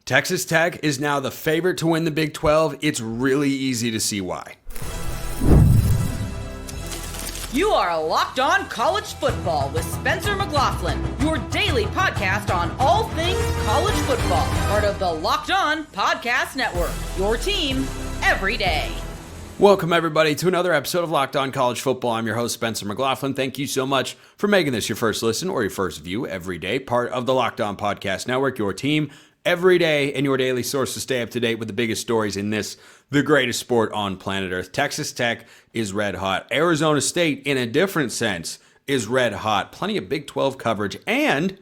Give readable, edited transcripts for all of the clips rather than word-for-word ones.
Texas Tech is now the favorite to win the Big 12. It's really easy to see why. You are Locked On College Football with Spencer McLaughlin, your daily podcast on all things college football. Part of the Locked On Podcast Network, your team every day. Welcome, everybody, to another episode of Locked On College Football. I'm your host, Spencer McLaughlin. Thank you so much for making this your first listen or your first view every day. Part of the Locked On Podcast Network, your team every day, and your daily source to stay up to date with the biggest stories in this, the greatest sport on planet Earth. Texas Tech is red hot. Arizona State, in a different sense, is red hot. Plenty of Big 12 coverage, and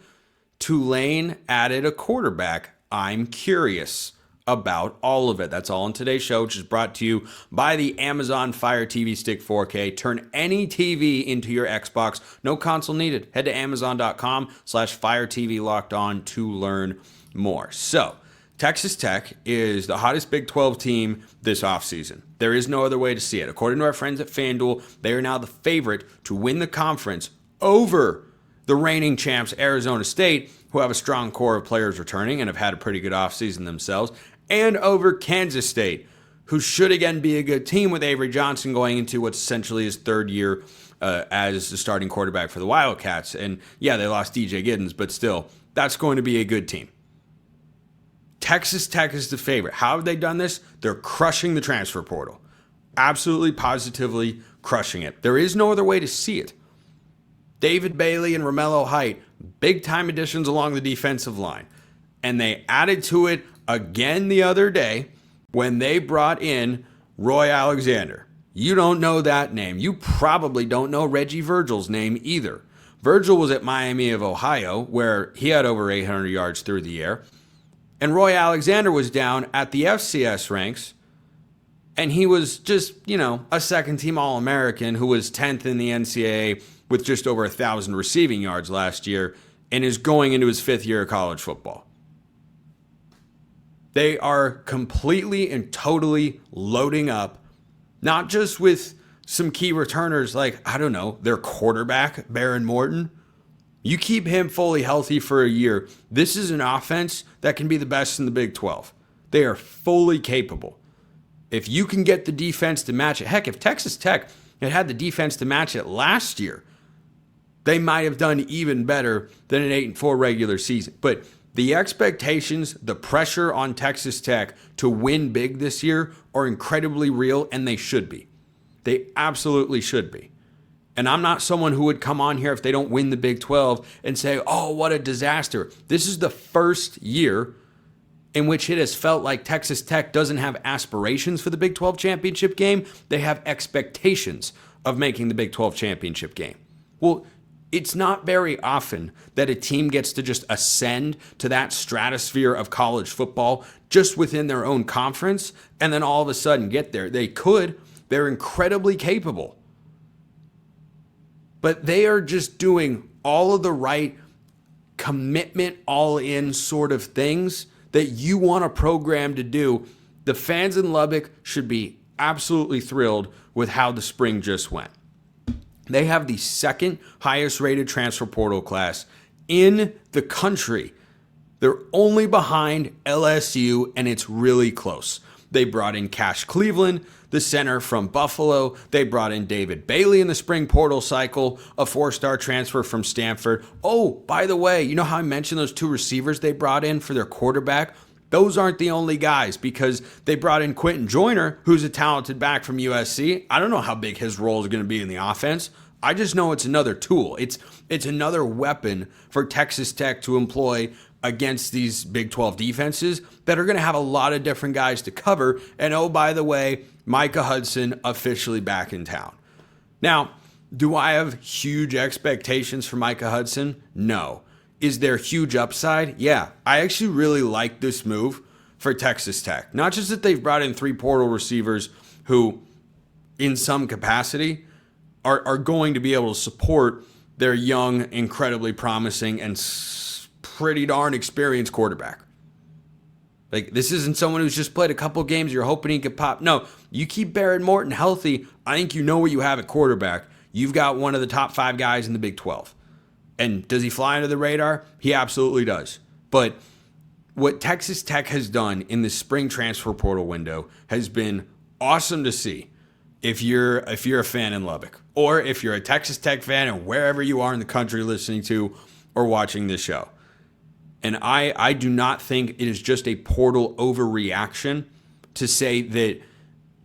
Tulane added a quarterback. I'm curious about all of it. That's all on today's show, which is brought to you by the Amazon Fire TV Stick 4K. Turn any TV into your Xbox. No console needed. Head to Amazon.com/Fire TV Locked On to learn more. So, Texas Tech is the hottest Big 12 team this offseason. There is no other way to see it. According to our friends at FanDuel, they are now the favorite to win the conference over the reigning champs Arizona State, who have a strong core of players returning and have had a pretty good offseason themselves, and over Kansas State, who should again be a good team with Avery Johnson going into what's essentially his third year as the starting quarterback for the Wildcats. And yeah, they lost DJ Giddens, but still, that's going to be a good team. Texas Tech is the favorite. How have they done this? They're crushing the transfer portal. Absolutely, positively crushing it. There is no other way to see it. David Bailey and Romello Height, big-time additions along the defensive line. And they added to it again the other day when they brought in Roy Alexander. You don't know that name. You probably don't know Reggie Virgil's name either. Virgil was at Miami of Ohio, where he had over 800 yards through the air. And Roy Alexander was down at the FCS ranks, and he was just, a second-team All-American who was 10th in the NCAA with just over 1,000 receiving yards last year and is going into his fifth year of college football. They are completely and totally loading up, not just with some key returners like, their quarterback, Baron Morton. You keep him fully healthy for a year. This is an offense that can be the best in the Big 12. They are fully capable. If you can get the defense to match it, heck, if Texas Tech had the defense to match it last year, they might have done even better than an 8-4 regular season. But the expectations, the pressure on Texas Tech to win big this year are incredibly real, and they should be. They absolutely should be. And I'm not someone who would come on here if they don't win the Big 12 and say, oh, what a disaster. This is the first year in which it has felt like Texas Tech doesn't have aspirations for the Big 12 championship game. They have expectations of making the Big 12 championship game. Well, it's not very often that a team gets to just ascend to that stratosphere of college football just within their own conference and then all of a sudden get there. They could. They're incredibly capable. But they are just doing all of the right commitment, all-in sort of things that you want a program to do. The fans in Lubbock should be absolutely thrilled with how the spring just went. They have the second highest rated transfer portal class in the country. They're only behind LSU, and it's really close. They brought in Cash Cleveland, the center from Buffalo. They brought in David Bailey in the spring portal cycle, a 4-star transfer from Stanford. Oh, by the way, you know how I mentioned those 2 receivers they brought in for their quarterback? Those aren't the only guys, because they brought in Quentin Joyner, who's a talented back from USC. I don't know how big his role is going to be in the offense. I just know it's another tool. It's another weapon for Texas Tech to employ against these Big 12 defenses that are going to have a lot of different guys to cover. And oh, by the way, Micah Hudson officially back in town. Now, do I have huge expectations for Micah Hudson? No. Is there huge upside? Yeah. I actually really like this move for Texas Tech. Not just that they've brought in 3 portal receivers who, in some capacity, are going to be able to support their young, incredibly promising, and pretty darn experienced quarterback. Like, this isn't someone who's just played a couple games, you're hoping he could pop. No, you keep Baron Morton healthy, I think you know what you have at quarterback. You've got one of the top 5 guys in the Big 12. And does he fly under the radar? He absolutely does. But what Texas Tech has done in the spring transfer portal window has been awesome to see if you're a fan in Lubbock, or if you're a Texas Tech fan and wherever you are in the country listening to or watching this show. And I do not think it is just a portal overreaction to say that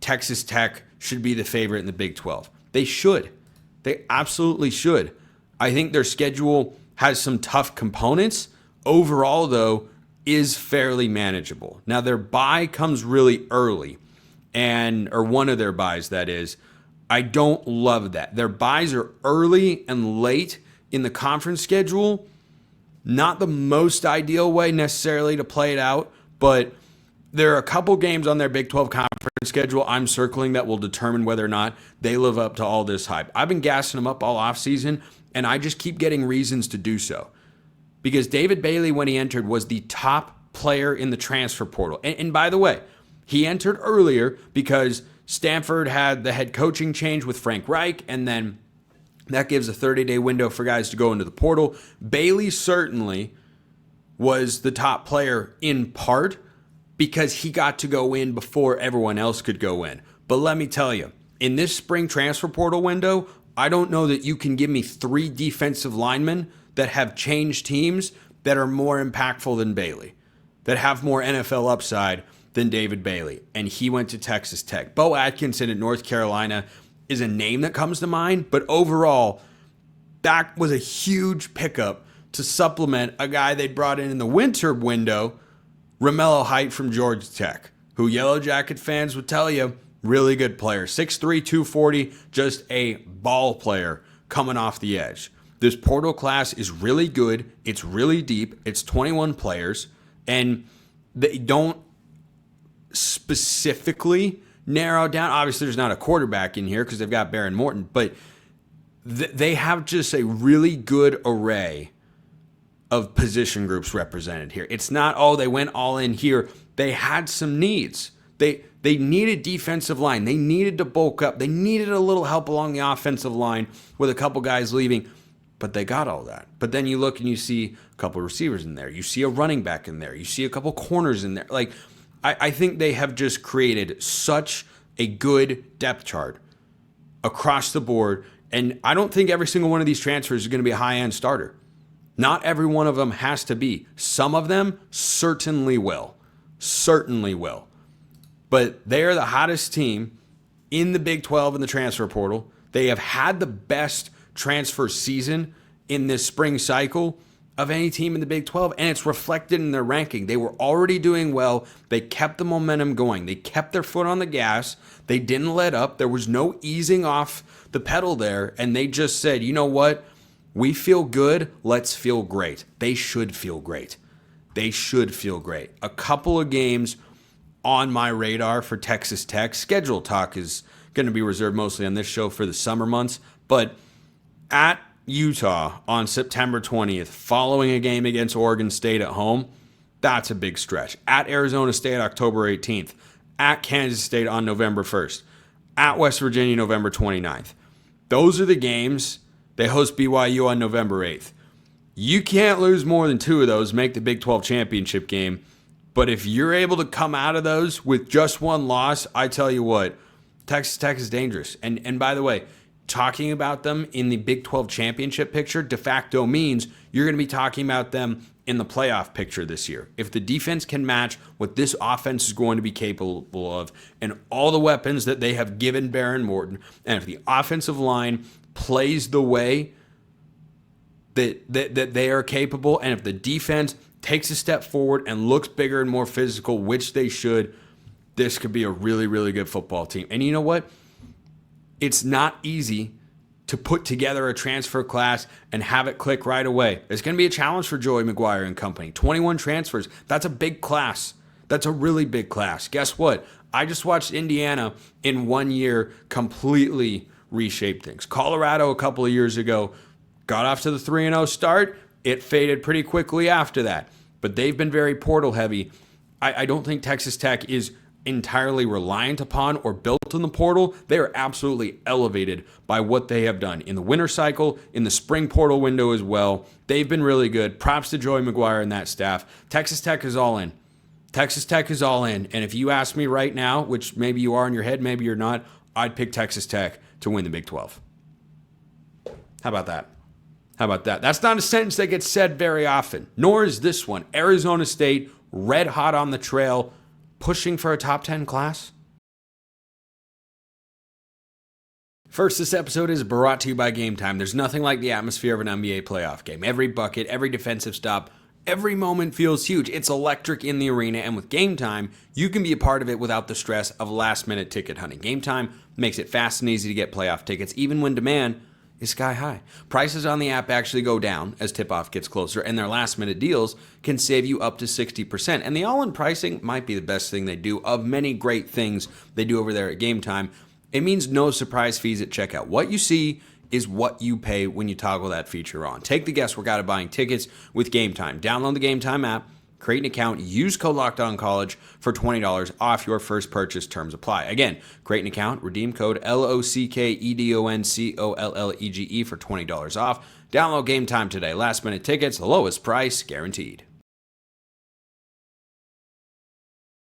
Texas Tech should be the favorite in the Big 12. They should. They absolutely should. I think their schedule has some tough components. Overall, though, is fairly manageable. Now, their bye comes really early, or one of their byes, that is. I don't love that. Their byes are early and late in the conference schedule. Not the most ideal way necessarily to play it out, but there are a couple games on their Big 12 conference schedule I'm circling that will determine whether or not they live up to all this hype. I've been gassing them up all offseason, and I just keep getting reasons to do so. Because David Bailey, when he entered, was the top player in the transfer portal. And by the way, he entered earlier because Stanford had the head coaching change with Frank Reich, and then that gives a 30-day window for guys to go into the portal. Bailey certainly was the top player in part because he got to go in before everyone else could go in. But let me tell you, in this spring transfer portal window, I don't know that you can give me 3 defensive linemen that have changed teams that are more impactful than Bailey, that have more NFL upside than David Bailey. And he went to Texas Tech. Bo Atkinson at North Carolina is a name that comes to mind, but overall, that was a huge pickup to supplement a guy they brought in the winter window, Romello Height from Georgia Tech, who Yellow Jacket fans would tell you, really good player. 6'3", 240, just a ball player coming off the edge. This portal class is really good. It's really deep. It's 21 players, and they don't specifically narrow down. Obviously, there's not a quarterback in here because they've got Baron Morton, but they have just a really good array of position groups represented here. It's not, they went all in here. They had some needs. They needed defensive line. They needed to bulk up. They needed a little help along the offensive line with a couple guys leaving, but they got all that. But then you look and you see a couple of receivers in there. You see a running back in there. You see a couple corners in there. Like, I think they have just created such a good depth chart across the board. And I don't think every single one of these transfers is going to be a high-end starter. Not every one of them has to be. Some of them certainly will. Certainly will. But they are the hottest team in the Big 12 in the transfer portal. They have had the best transfer season in this spring cycle of any team in the Big 12, and it's reflected in their ranking. They were already doing well. They kept the momentum going. They kept their foot on the gas. They didn't let up. There was no easing off the pedal there, and they just said, you know what? We feel good. Let's feel great. They should feel great. They should feel great. A couple of games on my radar for Texas Tech. Schedule talk is going to be reserved mostly on this show for the summer months, but at Utah on September 20th, following a game against Oregon State at home, that's a big stretch. At Arizona State October 18th, at Kansas State on November 1st, at West Virginia November 29th. Those are the games. They host BYU on November 8th. You can't lose more than 2 of those, make the Big 12 championship game. But if you're able to come out of those with just 1 loss, I tell you what, Texas Tech is dangerous. And by the way, talking about them in the Big 12 championship picture de facto means you're going to be talking about them in the playoff picture this year. If the defense can match what this offense is going to be capable of and all the weapons that they have given Baron Morton, and if the offensive line plays the way that they are capable, and if the defense takes a step forward and looks bigger and more physical, which they should, this could be a really, really good football team. And you know what? It's not easy to put together a transfer class and have it click right away. It's going to be a challenge for Joey McGuire and company. 21 transfers. That's a big class. That's a really big class. Guess what? I just watched Indiana in 1 year completely reshape things. Colorado a couple of years ago got off to the 3-0 start. It faded pretty quickly after that. But they've been very portal heavy. I don't think Texas Tech is entirely reliant upon or built in the portal. They are absolutely elevated by what they have done in the winter cycle, in the spring portal window as well. They've been really good. Props to Joey McGuire and that staff. Texas Tech is all in. Texas Tech is all in. And if you ask me right now, which maybe you are in your head, maybe you're not, I'd pick Texas Tech to win the Big 12. How about that? How about that? That's not a sentence that gets said very often, nor is this one. Arizona State, red hot on the trail, pushing for a top 10 class. First, this episode is brought to you by Game Time. There's nothing like the atmosphere of an NBA playoff game. Every bucket, every defensive stop, every moment feels huge. It's electric in the arena, and with Game Time, you can be a part of it without the stress of last-minute ticket hunting. Game Time makes it fast and easy to get playoff tickets, even when demand is sky high. Prices on the app actually go down as tip-off gets closer, and their last-minute deals can save you up to 60%. And the all-in pricing might be the best thing they do of many great things they do over there at Game Time. It means no surprise fees at checkout. What you see is what you pay when you toggle that feature on. Take the guesswork out of buying tickets with Game Time. Download the Game Time app, create an account, use code LOCKEDONCollege for $20 off your first purchase. Terms apply. Again, create an account, redeem code LOCKEDONCOLLEGE for $20 off. Download Game Time today. Last minute tickets, lowest price guaranteed.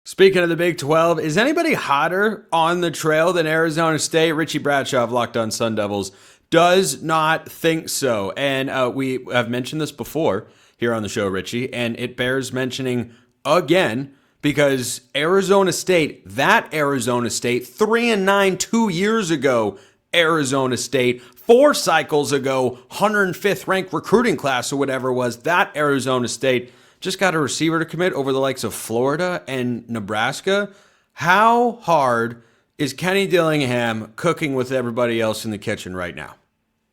Speaking of the Big 12, is anybody hotter on the trail than Arizona State? Richie Bradshaw of Locked On Sun Devils does not think so. And we have mentioned this before here on the show, Richie, and it bears mentioning again because Arizona State, 3-9 2 years ago, Arizona State, 4 cycles ago, 105th ranked recruiting class or whatever it was, that Arizona State just got a receiver to commit over the likes of Florida and Nebraska. How hard is Kenny Dillingham cooking with everybody else in the kitchen right now?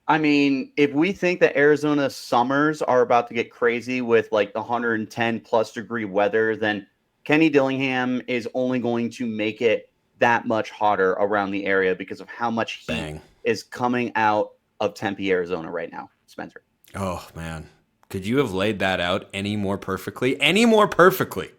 I mean, if we think that Arizona summers are about to get crazy with like the 110 plus degree weather, then Kenny Dillingham is only going to make it that much hotter around the area because of how much heat is coming out of Tempe, Arizona right now, Spencer. Oh, man. Could you have laid that out any more perfectly? Any more perfectly?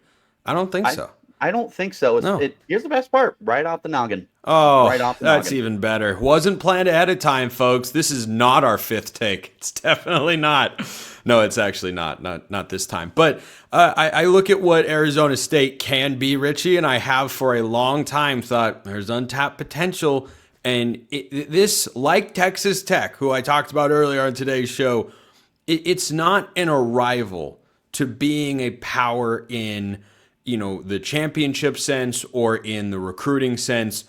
I don't think so. I don't think so. Here's the best part. Right off the noggin. Oh, right off the that's noggin. Even better. Wasn't planned ahead of time, folks. This is not our fifth take. It's definitely not. No, it's actually not this time. But I look at what Arizona State can be, Richie, and I have for a long time thought there's untapped potential. And this, like Texas Tech, who I talked about earlier on today's show, it's not an arrival to being a power in the championship sense or in the recruiting sense.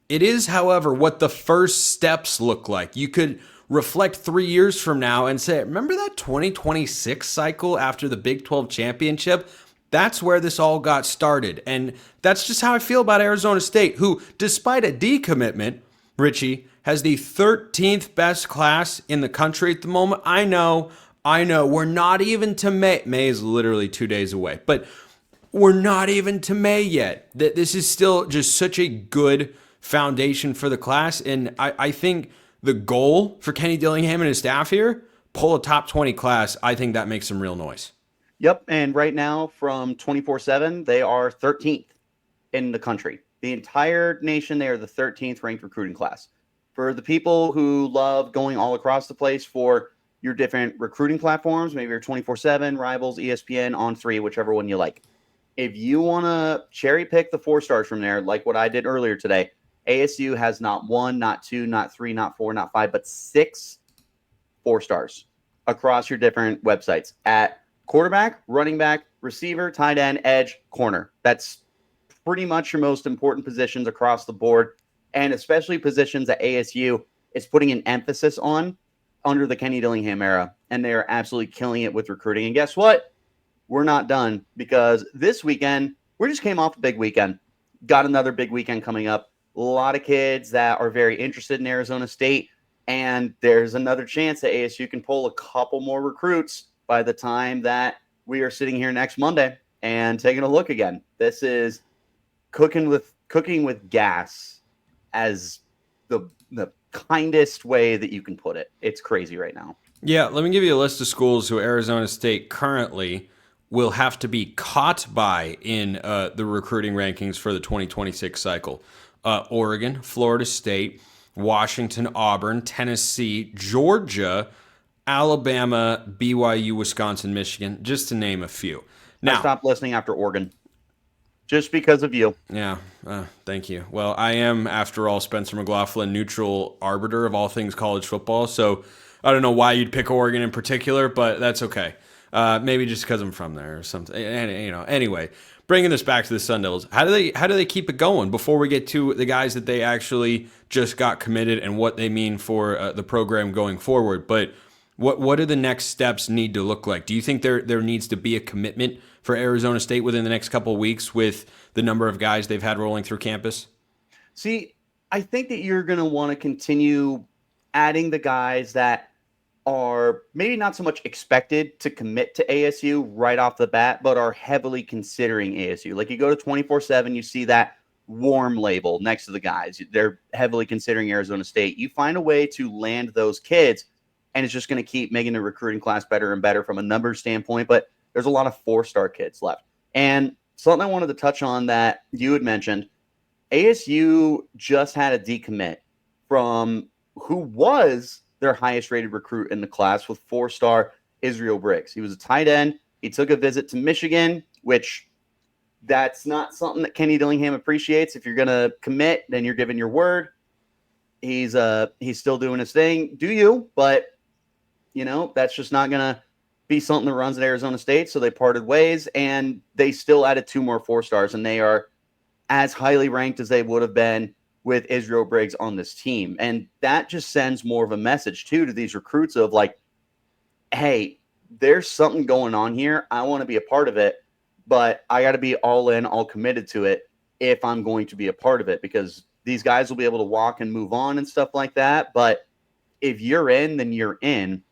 It is, however, what the first steps look like. You could reflect 3 years from now and say, remember that 2026 cycle after the Big 12 championship? That's where this all got started. And that's just how I feel about Arizona State, who, despite a decommitment, Richie, has the 13th best class in the country at the moment. I know. We're not even to May. May is literally 2 days away. But we're not even to May yet. This is still just such a good foundation for the class. And I think the goal for Kenny Dillingham and his staff here, pull a top 20 class, I think that makes some real noise. Yep. And right now from 24/7, they are 13th in the country. The entire nation, they are the 13th ranked recruiting class. For the people who love going all across the place for your different recruiting platforms, maybe your 24/7, Rivals, ESPN, On3, whichever one you like. If you want to cherry pick the 4 stars from there, like what I did earlier today, ASU has not 1, not 2, not 3, not 4, not 5, but 6 4 stars across your different websites at quarterback, running back, receiver, tight end, edge, corner. That's pretty much your most important positions across the board, and especially positions that ASU is putting an emphasis on under the Kenny Dillingham era, and they are absolutely killing it with recruiting. And guess what? We're not done, because this weekend, we just came off a big weekend. Got another big weekend coming up. A lot of kids that are very interested in Arizona State, and there's another chance that ASU can pull a couple more recruits by the time that we are sitting here next Monday and taking a look again. This is cooking with gas as the kindest way that you can put it. It's crazy right now. Yeah, let me give you a list of schools who Arizona State currently will have to be caught by in the recruiting rankings for the 2026 cycle. Oregon, Florida State, Washington, Auburn, Tennessee, Georgia, Alabama, BYU, Wisconsin, Michigan, just to name a few. Now, I stopped listening after Oregon. Just because of you. Yeah, thank you. Well, I am, after all, Spencer McLaughlin, neutral arbiter of all things college football. So I don't know why you'd pick Oregon in particular, but that's okay. Maybe just because I'm from there or something. Anyway, bringing this back to the Sun Devils, how do they keep it going before we get to the guys that they actually just got committed and what they mean for the program going forward? But what do the next steps need to look like? Do you think there needs to be a commitment for Arizona State within the next couple of weeks with the number of guys they've had rolling through campus? See, I think that you're going to want to continue adding the guys that are maybe not so much expected to commit to ASU right off the bat, but are heavily considering ASU. Like you go to 24/7, you see that warm label next to the guys. They're heavily considering Arizona State. You find a way to land those kids, and it's just going to keep making the recruiting class better and better from a numbers standpoint. But there's a lot of 4-star kids left. And something I wanted to touch on that you had mentioned, ASU just had a decommit from who was their highest rated recruit in the class with 4-star Israel Briggs. He was a tight end. He took a visit to Michigan, which that's not something that Kenny Dillingham appreciates. If you're going to commit, then you're giving your word. He's still doing his thing. Do you? But, that's just not going to be something that runs at Arizona State. So they parted ways, and they still added 2 more 4-stars, and they are as highly ranked as they would have been with Israel Briggs on this team. And that just sends more of a message too to these recruits of like, hey, there's something going on here. I want to be a part of it, but I got to be all in, all committed to it if I'm going to be a part of it, because these guys will be able to walk and move on and stuff like that. But if you're in, then you're in.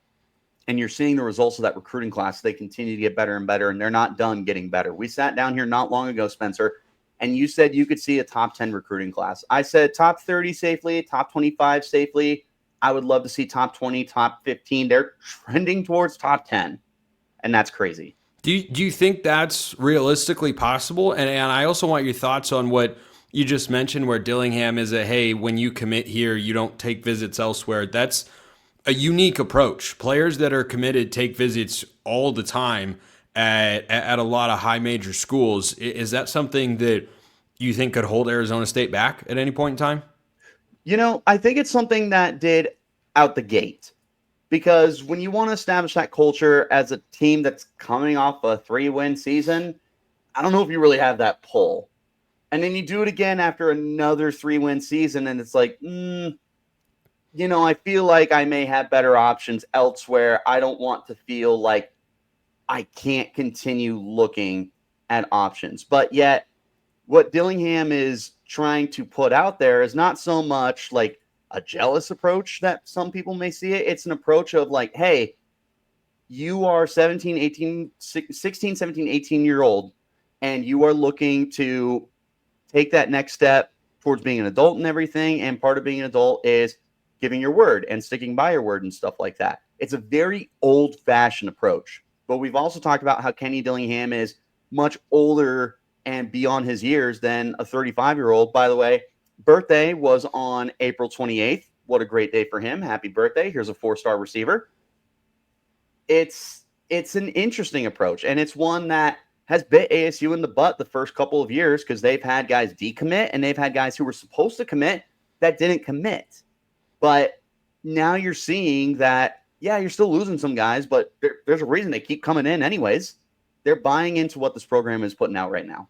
And you're seeing the results of that recruiting class. They continue to get better and better, and they're not done getting better. We sat down here not long ago, Spencer, and you said you could see a top 10 recruiting class. I said top 30 safely, top 25 safely. I would love to see top 20, top 15. They're trending towards top 10, and that's crazy. Do you think that's realistically possible? And I also want your thoughts on what you just mentioned, where Dillingham is hey, when you commit here, you don't take visits elsewhere. That's a unique approach. Players that are committed take visits all the time at a lot of high major schools. Is that something that you think could hold Arizona State back at any point in time? I think it's something that did out the gate, because when you want to establish that culture as a team that's coming off a 3-win season, I don't know if you really have that pull. And then you do it again after another 3-win season, and it's like, I feel like I may have better options elsewhere. I don't want to feel like I can't continue looking at options. But yet, what Dillingham is trying to put out there is not so much like a jealous approach that some people may see it. It's an approach of like, hey, you are 16, 17, 18-year-old, and you are looking to take that next step towards being an adult and everything. And part of being an adult is giving your word and sticking by your word and stuff like that. It's a very old-fashioned approach. But we've also talked about how Kenny Dillingham is much older and beyond his years than a 35-year-old. By the way, birthday was on April 28th. What a great day for him. Happy birthday. Here's a 4-star receiver. It's an interesting approach, and it's one that has bit ASU in the butt the first couple of years, because they've had guys decommit, and they've had guys who were supposed to commit that didn't commit. But now you're seeing that, yeah, you're still losing some guys, but there's a reason they keep coming in anyways. They're buying into what this program is putting out right now.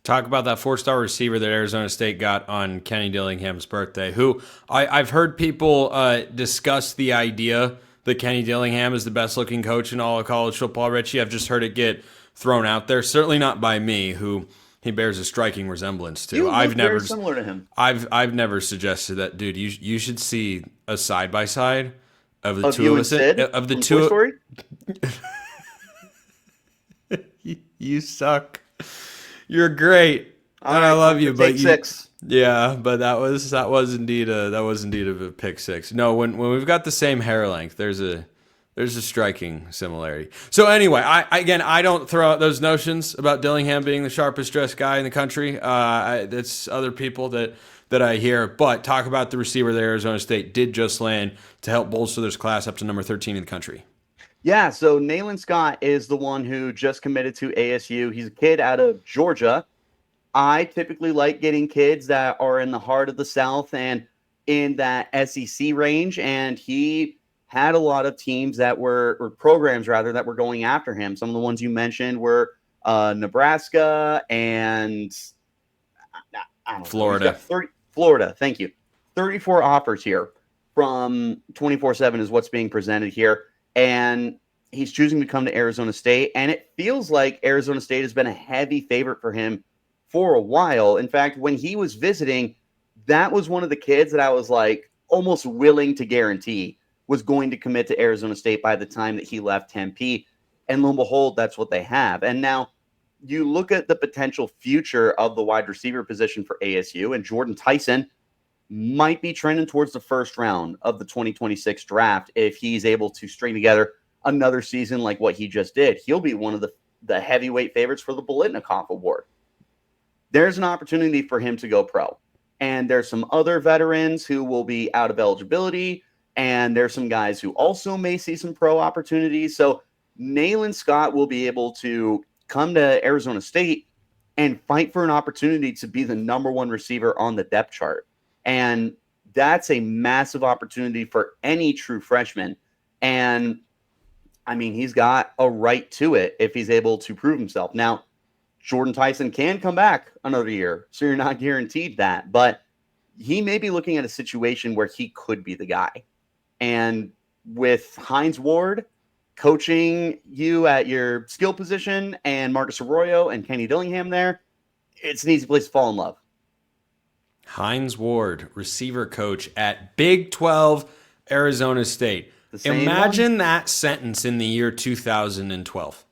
Talk about that 4-star receiver that Arizona State got on Kenny Dillingham's birthday, who I've heard people discuss the idea that Kenny Dillingham is the best-looking coach in all of college football, Richie. I've just heard it get thrown out there. Certainly not by me, who he bears a striking resemblance to. I've never very similar to him. I've never suggested that, dude. You should see a side-by-side of the two you of and us. Sid Of the from two. Toy Story? You suck. You're great. All and right, I love you, but take 6. Yeah, but that was indeed a pick 6. No, when we've got the same hair length, there's a There's a striking similarity. So anyway, I don't throw out those notions about Dillingham being the sharpest dressed guy in the country. That's other people that I hear. But talk about the receiver that Arizona State did just land to help bolster this class up to number 13 in the country. Yeah, so Nayland Scott is the one who just committed to ASU. He's a kid out of Georgia. I typically like getting kids that are in the heart of the South and in that SEC range, and he had a lot of teams that were, or programs rather, that were going after him. Some of the ones you mentioned were Nebraska and I don't know, Florida. Florida, thank you. 34 offers here from 24/7 is what's being presented here. And he's choosing to come to Arizona State. And it feels like Arizona State has been a heavy favorite for him for a while. In fact, when he was visiting, that was one of the kids that I was like almost willing to guarantee was going to commit to Arizona State by the time that he left Tempe. And lo and behold, that's what they have. And now you look at the potential future of the wide receiver position for ASU, and Jordan Tyson might be trending towards the first round of the 2026 draft if he's able to string together another season like what he just did. He'll be one of the heavyweight favorites for the Bolitnikoff Award. There's an opportunity for him to go pro. And there's some other veterans who will be out of eligibility, and there's some guys who also may see some pro opportunities. So Nayland Scott will be able to come to Arizona State and fight for an opportunity to be the number one receiver on the depth chart. And that's a massive opportunity for any true freshman. And I mean, he's got a right to it if he's able to prove himself. Now, Jordan Tyson can come back another year, so you're not guaranteed that. But he may be looking at a situation where he could be the guy. And with Hines Ward coaching you at your skill position and Marcus Arroyo and Kenny Dillingham there, it's an easy place to fall in love. Hines Ward, receiver coach at Big 12 Arizona State. Imagine that sentence in the year 2012.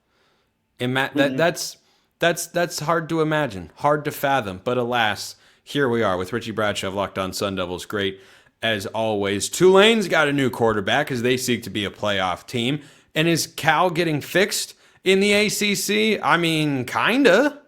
That's hard to imagine, hard to fathom. But alas, here we are with Richie Bradshaw of Locked On Sun Devils. Great as always. Tulane's got a new quarterback as they seek to be a playoff team. And is Cal getting fixed in the ACC? I mean, kinda.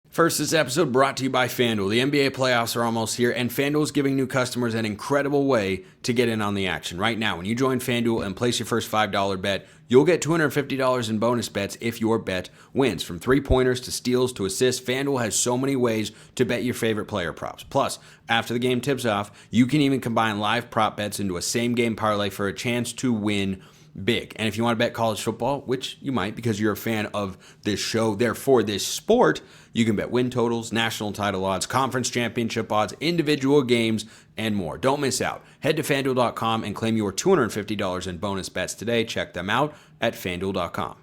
First, this episode brought to you by FanDuel. The NBA playoffs are almost here, and FanDuel is giving new customers an incredible way to get in on the action. Right now, when you join FanDuel and place your first $5 bet, you'll get $250 in bonus bets if your bet wins. From three-pointers to steals to assists, FanDuel has so many ways to bet your favorite player props. Plus, after the game tips off, you can even combine live prop bets into a same-game parlay for a chance to win big. And if you want to bet college football, which you might because you're a fan of this show, therefore this sport, you can bet win totals, national title odds, conference championship odds, individual games, and more. Don't miss out. Head to FanDuel.com and claim your $250 in bonus bets today. Check them out at FanDuel.com.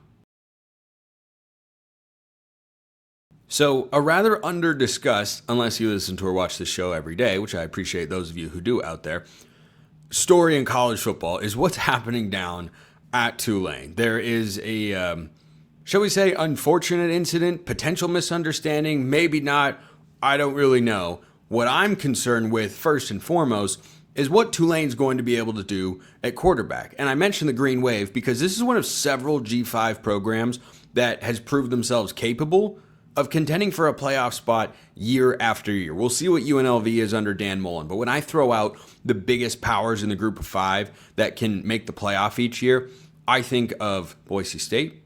So, a rather under-discussed, unless you listen to or watch this show every day, which I appreciate those of you who do out there, story in college football is what's happening down at Tulane. There is a, shall we say, unfortunate incident, potential misunderstanding, maybe not, I don't really know. What I'm concerned with, first and foremost, is what Tulane's going to be able to do at quarterback. And I mentioned the Green Wave because this is one of several G5 programs that has proved themselves capable of contending for a playoff spot year after year. We'll see what UNLV is under Dan Mullen, but when I throw out the biggest powers in the group of five that can make the playoff each year, I think of Boise State,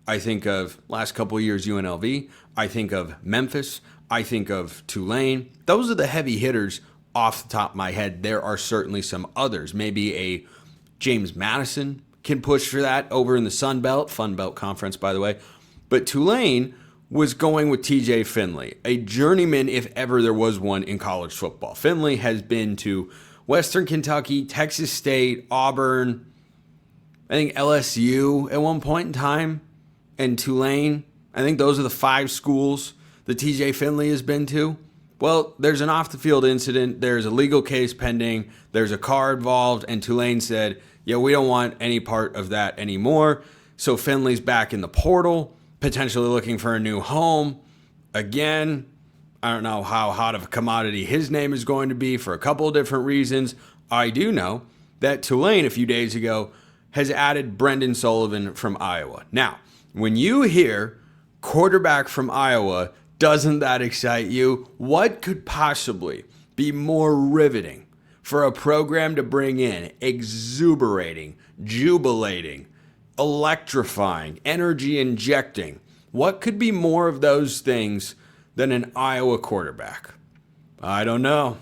I think of last couple of years UNLV, I think of Memphis, I think of Tulane. Those are the heavy hitters off the top of my head. There are certainly some others. Maybe a James Madison can push for that over in the Sun Belt, Fun Belt Conference, by the way. But Tulane was going with TJ Finley, a journeyman if ever there was one in college football. Finley has been to Western Kentucky, Texas State, Auburn, I think LSU at one point in time, and Tulane. I think those are the five schools that TJ Finley has been to. Well, there's an off-the-field incident, there's a legal case pending, there's a car involved, and Tulane said, yeah, we don't want any part of that anymore. So Finley's back in the portal, potentially looking for a new home. Again, I don't know how hot of a commodity his name is going to be for a couple of different reasons. I do know that Tulane a few days ago has added Brendan Sullivan from Iowa. Now, when you hear quarterback from Iowa, doesn't that excite you? What could possibly be more riveting for a program to bring in? Exuberating, jubilating, electrifying, energy injecting. What could be more of those things than an Iowa quarterback? I don't know.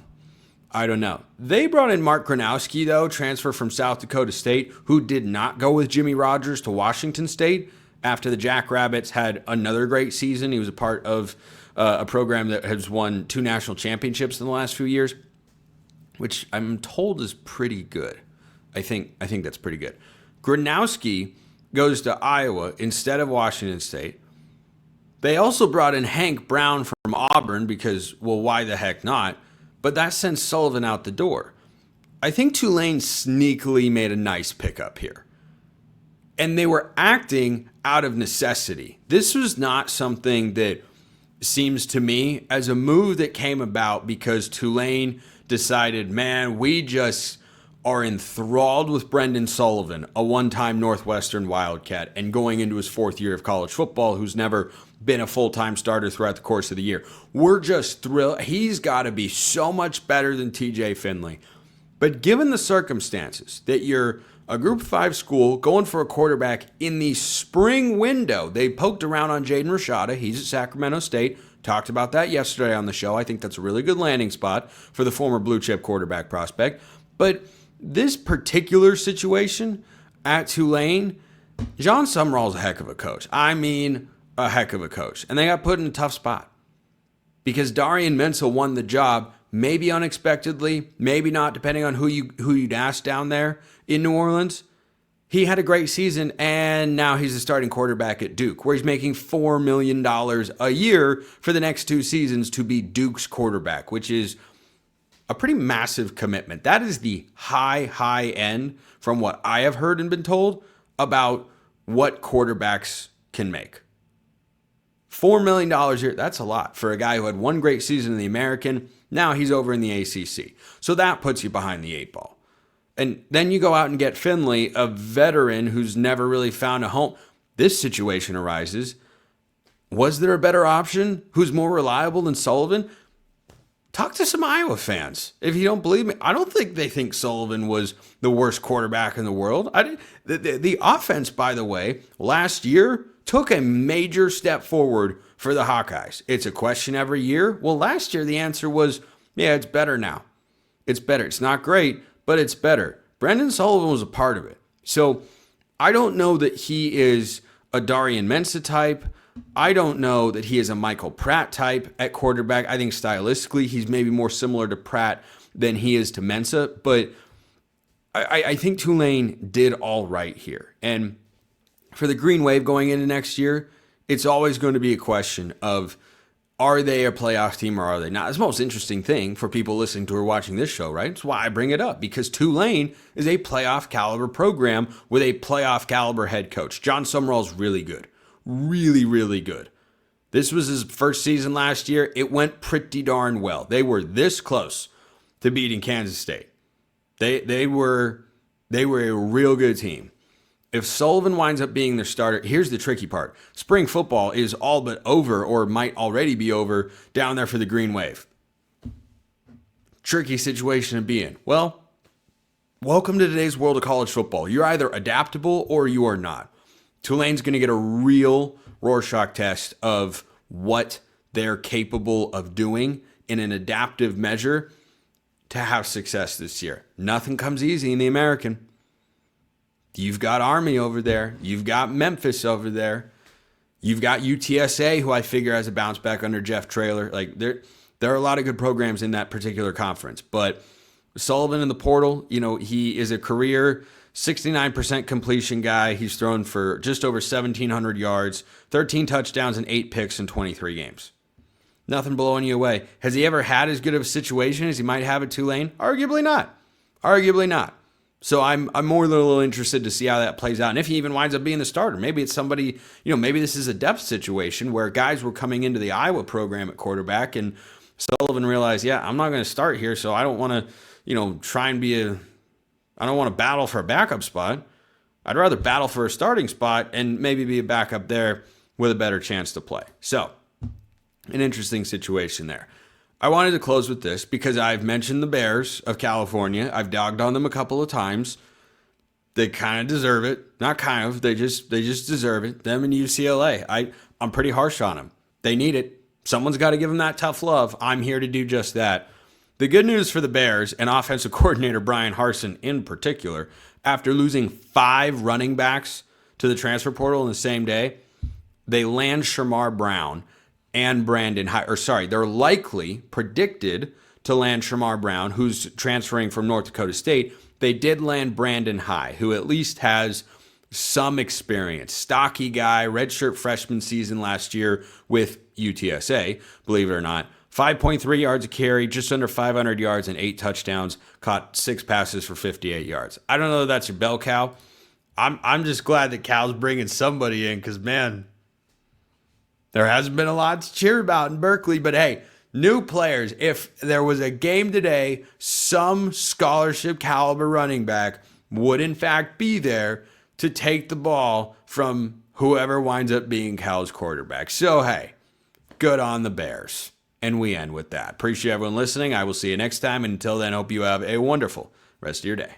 They brought in Mark Gronowski, though, transfer from South Dakota State, who did not go with Jimmy Rogers to Washington State after the Jackrabbits had another great season. He was a part of a program that has won 2 national championships in the last few years, which I'm told is pretty good. I think that's pretty good. Gronowski goes to Iowa instead of Washington State. They also brought in Hank Brown from Auburn because, well, why the heck not? But that sends Sullivan out the door. I think Tulane sneakily made a nice pickup here. And they were acting out of necessity. This was not something that seems to me as a move that came about because Tulane decided, man, we just are enthralled with Brendan Sullivan, a one-time Northwestern Wildcat, and going into his 4th year of college football, who's never been a full-time starter throughout the course of the year. We're just thrilled. He's got to be so much better than TJ Finley. But given the circumstances that you're a Group 5 school going for a quarterback in the spring window, they poked around on Jaden Rashada. He's at Sacramento State. Talked about that yesterday on the show. I think that's a really good landing spot for the former blue chip quarterback prospect. But this particular situation at Tulane, Jon Sumrall is a heck of a coach. I mean, a heck of a coach. And they got put in a tough spot because Darian Mensah won the job, maybe unexpectedly, maybe not, depending on who you'd ask down there in New Orleans. He had a great season, and now he's the starting quarterback at Duke, where he's making $4 million a year for the next 2 seasons to be Duke's quarterback, which is a pretty massive commitment. That is the high end from what I have heard and been told about what quarterbacks can make. $4 million a year, that's a lot for a guy who had one great season in the American. Now he's over in the ACC. So that puts you behind the 8 ball. And then you go out and get Finley, a veteran who's never really found a home. This situation arises. Was there a better option who's more reliable than Sullivan? Talk to some Iowa fans. If you don't believe me, I don't think they think Sullivan was the worst quarterback in the world. The offense, by the way, last year took a major step forward for the Hawkeyes. It's a question every year. Well, last year the answer was, yeah, it's better now. It's better. It's not great, but it's better. Brendan Sullivan was a part of it. So I don't know that he is a Darian Mensah type. I don't know that he is a Michael Pratt type at quarterback. I think stylistically he's maybe more similar to Pratt than he is to Mensah. But I think Tulane did all right here. And for the Green Wave going into next year, it's always going to be a question of, are they a playoff team or are they not? It's the most interesting thing for people listening to or watching this show, right? That's why I bring it up, because Tulane is a playoff caliber program with a playoff caliber head coach. Jon Sumrall is really good. Really, really good. This was his first season last year. It went pretty darn well. They were this close to beating Kansas State. They were a real good team. If Sullivan winds up being their starter, here's the tricky part. Spring football is all but over, or might already be over, down there for the Green Wave. Tricky situation to be in. Well, welcome to today's world of college football. You're either adaptable or you are not. Tulane's going to get a real Rorschach test of what they're capable of doing in an adaptive measure to have success this year. Nothing comes easy in the American. You've got Army over there. You've got Memphis over there. You've got UTSA, who I figure has a bounce back under Jeff Traylor. Like there are a lot of good programs in that particular conference. But Sullivan in the portal, he is a career 69% completion guy. He's thrown for just over 1,700 yards, 13 touchdowns, and 8 picks in 23 games. Nothing blowing you away. Has he ever had as good of a situation as he might have at Tulane? Arguably not. Arguably not. So I'm more than a little interested to see how that plays out. And if he even winds up being the starter, maybe it's somebody, maybe this is a depth situation where guys were coming into the Iowa program at quarterback and Sullivan realized, I'm not going to start here, so I don't want to, try and be I don't want to battle for a backup spot. I'd rather battle for a starting spot and maybe be a backup there with a better chance to play. So, an interesting situation there. I wanted to close with this because I've mentioned the Bears of California. I've dogged on them a couple of times. They kind of deserve it. Not kind of. They just deserve it. Them and UCLA. I'm pretty harsh on them. They need it. Someone's got to give them that tough love. I'm here to do just that. The good news for the Bears and offensive coordinator Brian Harsin in particular, after losing 5 running backs to the transfer portal in the same day, they land Shamar Brown and Brandon High. They're likely predicted to land Shamar Brown, who's transferring from North Dakota State. They did land Brandon High, who at least has some experience. Stocky guy, redshirt freshman season last year with UTSA, believe it or not. 5.3 yards a carry, just under 500 yards and 8 touchdowns, caught 6 passes for 58 yards. I don't know if that's your bell cow. I'm just glad that Cal's bringing somebody in because, man, there hasn't been a lot to cheer about in Berkeley. But, hey, new players. If there was a game today, some scholarship caliber running back would, in fact, be there to take the ball from whoever winds up being Cal's quarterback. So, hey, good on the Bears. And we end with that. Appreciate everyone listening. I will see you next time. And until then, hope you have a wonderful rest of your day.